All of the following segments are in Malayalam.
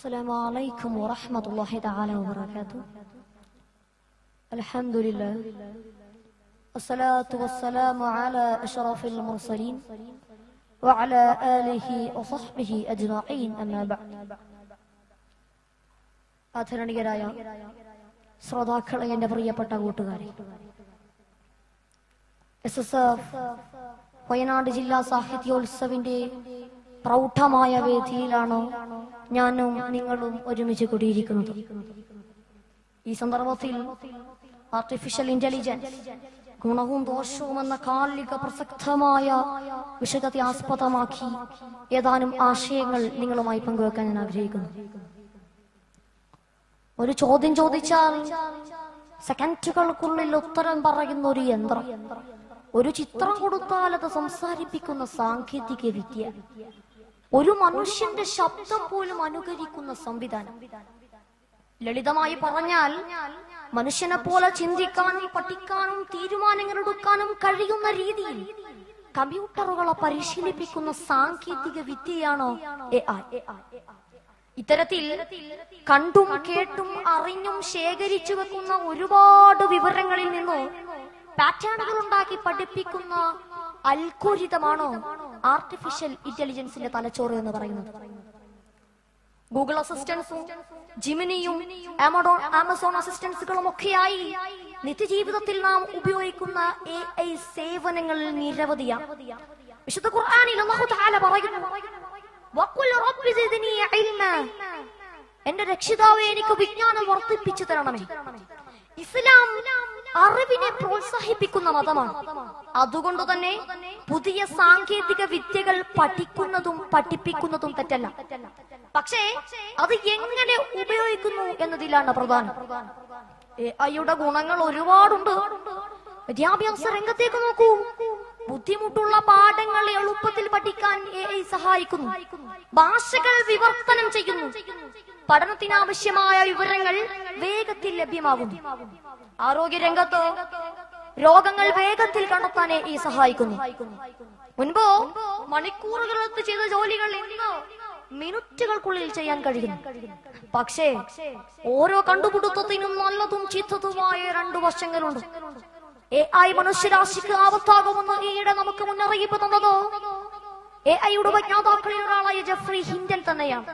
السلام عليكم ورحمة الله تعالى وبركاته. الحمد لله والصلاة والسلام على أشرف المرسلين وعلى آله وصحبه أجمعين أما بعد. ആദരണീയരായ ശ്രോതാക്കളെ, എൻ്റെ പ്രിയപ്പെട്ട കൂട്ടുകാരെ, SSF വയനാട് ജില്ലാ സാഹിത്യോത്സവിന്റെ പ്രൗഢമായ വേദിയിലാണ് ഞാനും നിങ്ങളും ഒരുമിച്ച് കൂടിയിരിക്കുന്നത്. ഈ സന്ദർഭത്തിൽ ആർട്ടിഫിഷ്യൽ ഇന്റലിജൻസ് ഗുണവും ദോഷവും എന്ന കാലിക പ്രസക്തമായ വിഷയത്തെ ആസ്പദമാക്കി ഏതാനും ആശയങ്ങൾ നിങ്ങളുമായി പങ്കുവെക്കാൻ ഞാൻ ആഗ്രഹിക്കുന്നു. ഒരു ചോദ്യം ചോദിച്ചാൽ സെക്കൻഡുകൾക്കുള്ളിൽ ഉത്തരം പറയുന്ന ഒരു യന്ത്രം, ഒരു ചിത്രം കൊടുത്താൽ അത് സംസാരിപ്പിക്കുന്ന സാങ്കേതിക വിദ്യ, ഒരു മനുഷ്യന്റെ ശബ്ദം പോലും അനുകരിക്കുന്ന സംവിധാനം. ലളിതമായി പറഞ്ഞാൽ, മനുഷ്യനെ പോലെ ചിന്തിക്കാനും പഠിക്കാനും തീരുമാനങ്ങൾ എടുക്കാനും കഴിയുന്ന രീതിയിൽ കമ്പ്യൂട്ടറുകളെ പരിശീലിപ്പിക്കുന്ന സാങ്കേതിക വിദ്യയാണ് AI. ഇത്തരത്തിൽ കണ്ടും കേട്ടും അറിഞ്ഞും ശേഖരിച്ചു വെക്കുന്ന ഒരുപാട് വിവരങ്ങളിൽ നിന്ന് പാറ്റേണുകൾ ഉണ്ടാക്കി പഠിപ്പിക്കുന്ന അൽഗോരിതമാണോ ആർട്ടിഫിഷ്യൽ ഇന്റലിജൻസിന്റെ തലച്ചോറ് എന്ന് പറയുന്നത്. ഗൂഗിൾ അസിസ്റ്റൻസും ജിമിനിയും ആമസോൺ അസിസ്റ്റൻസുകളും ഒക്കെയായി നിത്യജീവിതത്തിൽ നാം ഉപയോഗിക്കുന്ന AI സേവനങ്ങളിൽ നിരവധിയാണ്. വിശുദ്ധ ഖുർആനിൽ അല്ലാഹു തആല പറയുന്നു, വഖുൽ റബ്ബി സിദ്നി ഇൽമാ, എന്റെ രക്ഷിതാവേ എനിക്ക് വിജ്ഞാനം വർദ്ധിപ്പിച്ചു തരണമേ. ഇസ്ലാം അറിവിനെ പ്രോത്സാഹിപ്പിക്കുന്ന മതമാണ്. അതുകൊണ്ട് തന്നെ പുതിയ സാങ്കേതിക വിദ്യകൾ പഠിക്കുന്നതും പഠിപ്പിക്കുന്നതും തെറ്റല്ല. പക്ഷേ അത് എങ്ങനെ ഉപയോഗിക്കുന്നു എന്നതിലാണ് പ്രധാനം. AIയുടെ ഗുണങ്ങൾ ഒരുപാടുണ്ട്. വിദ്യാഭ്യാസ രംഗത്തേക്ക് നോക്കൂ. ബുദ്ധിമുട്ടുള്ള പാഠങ്ങൾ എളുപ്പത്തിൽ പഠിക്കാൻ AI സഹായിക്കുന്നു. ഭാഷകൾ വിവർത്തനം ചെയ്യുന്നു. പഠനത്തിനാവശ്യമായ വിവരങ്ങൾ വേഗത്തിൽ ലഭ്യമാകുന്നു. ആരോഗ്യരംഗത്ത് രോഗങ്ങൾ വേഗത്തിൽ കണ്ടെത്താൻ AI സഹായിക്കുന്നു. മുൻപോ മണിക്കൂറുകളെടുത്ത് ചെയ്ത ജോലികൾ ഇന്ന് മിനിറ്റുകൾക്കുള്ളിൽ ചെയ്യാൻ കഴിയുന്നു. പക്ഷേ ഓരോ കണ്ടുപിടുത്തത്തിനും നല്ലതും ചീത്തതുമായ 2 വശങ്ങളുണ്ട്. AI മനുഷ്യരാശിക്ക് ആപത്താകുമെന്ന് ഈയിടെ നമുക്ക് മുന്നറിയിപ്പ് തന്നത് AIയുടെ വൈജ്ഞാതാക്കളിൽ ഒരാളായ ജെഫ്രി ഹിൻഡൽ തന്നെയാണ്.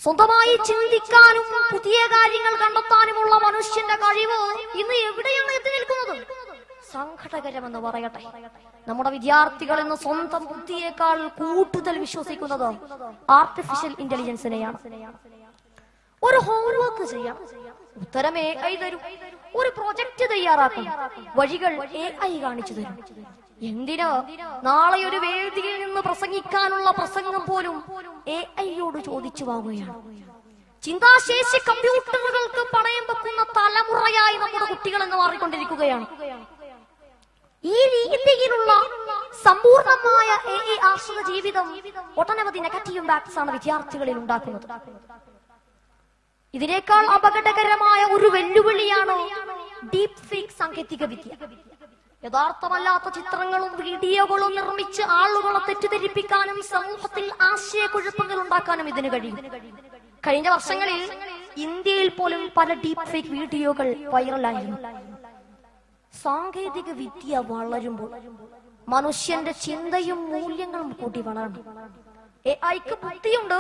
സ്വന്തമായി ചിന്തിക്കാനും പുതിയ കാര്യങ്ങൾ കണ്ടെത്താനുമുള്ള മനുഷ്യന്റെ കഴിവ് ഇന്ന് എവിടെയാണ് എത്തി നിൽക്കുന്നത്? സങ്കടകരമെന്ന് പറയട്ടെ, നമ്മുടെ വിദ്യാർത്ഥികൾ ഇന്ന് സ്വന്തം ബുദ്ധിയേക്കാൾ കൂടുതൽ വിശ്വസിക്കുന്നത് ആർട്ടിഫിഷ്യൽ ഇന്റലിജൻസിനെയാണ്. ഒരു ഹോംവർക്ക് ചെയ്യാം, ഉത്തരം AI തരും. ഒരു പ്രൊജക്ട് തയ്യാറാക്കും, വഴികൾ AI കാണിച്ചു തരും. എന്തിന്? നാളെ ഒരു വേദിയിൽ നിന്ന് പ്രസംഗിക്കാനുള്ള പ്രസംഗം പോലും AIയോട് ചോദിച്ചു വാങ്ങുകയാണ്. ചിന്താശേഷി കമ്പ്യൂട്ടറുകൾക്ക് പണയം വെക്കുന്ന തലമുറയായി നമ്മുടെ കുട്ടികൾ എന്ന് മാറിക്കൊണ്ടിരിക്കുകയാണ്. ഈ രീതിയിലുള്ള സമ്പൂർണമായ AI ആശ്രിത ജീവിതം ഒട്ടനവധി നെഗറ്റീവ് ഇമ്പാക്ട്സ് ആണ് വിദ്യാർത്ഥികളിൽ ഉണ്ടാക്കുന്നത്. ഇതിനേക്കാൾ അപകടകരമായ ഒരു വെല്ലുവിളിയാണ് ഡീപ് ഫേക്ക് സാങ്കേതിക വിദ്യ. യഥാർത്ഥമല്ലാത്ത ചിത്രങ്ങളും വീഡിയോകളും നിർമ്മിച്ച് ആളുകളെ തെറ്റിദ്ധരിപ്പിക്കാനും സമൂഹത്തിൽ ആശയക്കുഴപ്പങ്ങൾ ഉണ്ടാക്കാനും ഇതിന് കഴിയും. കഴിഞ്ഞ വർഷങ്ങളിൽ ഇന്ത്യയിൽ പോലും പല ഡീപ് ഫേക്ക് വീഡിയോകൾ വൈറലായിരുന്നു. സാങ്കേതിക വിദ്യ വളരുമ്പോൾ മനുഷ്യന്റെ ചിന്തയും മൂല്യങ്ങളും കൂടി വളരണം. AIക്ക് ബുദ്ധിയുണ്ട്,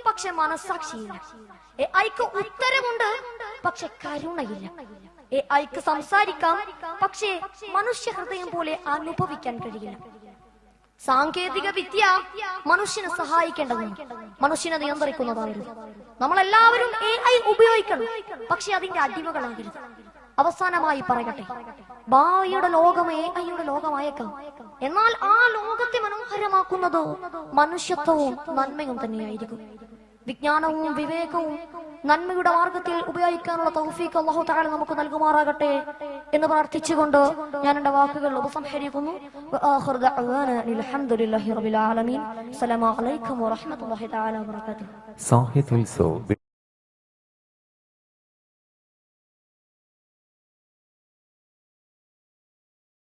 പക്ഷെ മനസ്സാക്ഷിയില്ല. AIക്ക് ഉത്തരമുണ്ട്, പക്ഷെ കരുണയില്ല. AIക്ക് സംസാരിക്കാം, പക്ഷേ മനുഷ്യ ഹൃദയം പോലെ അനുഭവിക്കാൻ കഴിയില്ല. സാങ്കേതിക വിദ്യ മനുഷ്യനെ സഹായിക്കേണ്ടതുണ്ട്, മനുഷ്യനെ നിയന്ത്രിക്കുന്നതായിരുന്നു. നമ്മളെല്ലാവരും AI ഉപയോഗിക്കണം, പക്ഷെ അതിന്റെ അടിമകളാകരുത്. അവസാനമായി പറയട്ടെ, ഭാവിയുടെ ലോകം AIയുടെ ലോകമായേക്കാം. എന്നാൽ ആ ലോകത്തെ മനോഹരമാക്കുന്നത് മനുഷ്യത്വവും നന്മയും തന്നെയായിരിക്കും. വിജ്ഞാനവും വിവേകവും നന്മയുടെ മാർഗത്തിൽ ഉപയോഗിക്കാനുള്ള തൗഫീഖ് അല്ലാഹു തആല നമുക്ക് നൽകുമാറാകട്ടെ എന്ന് പ്രാർത്ഥിച്ചുകൊണ്ട് ഞാൻ എന്റെ വാക്കുകൾ ഉപസംഹരിക്കുന്നു. വആഖിറു ദഅവാനാ അൽഹംദുലില്ലാഹി റബ്ബിൽ ആലമീൻ. അസ്സലാമു അലൈക്കും വറഹ്മത്തുള്ളാഹി തആല വബറകാതുഹു.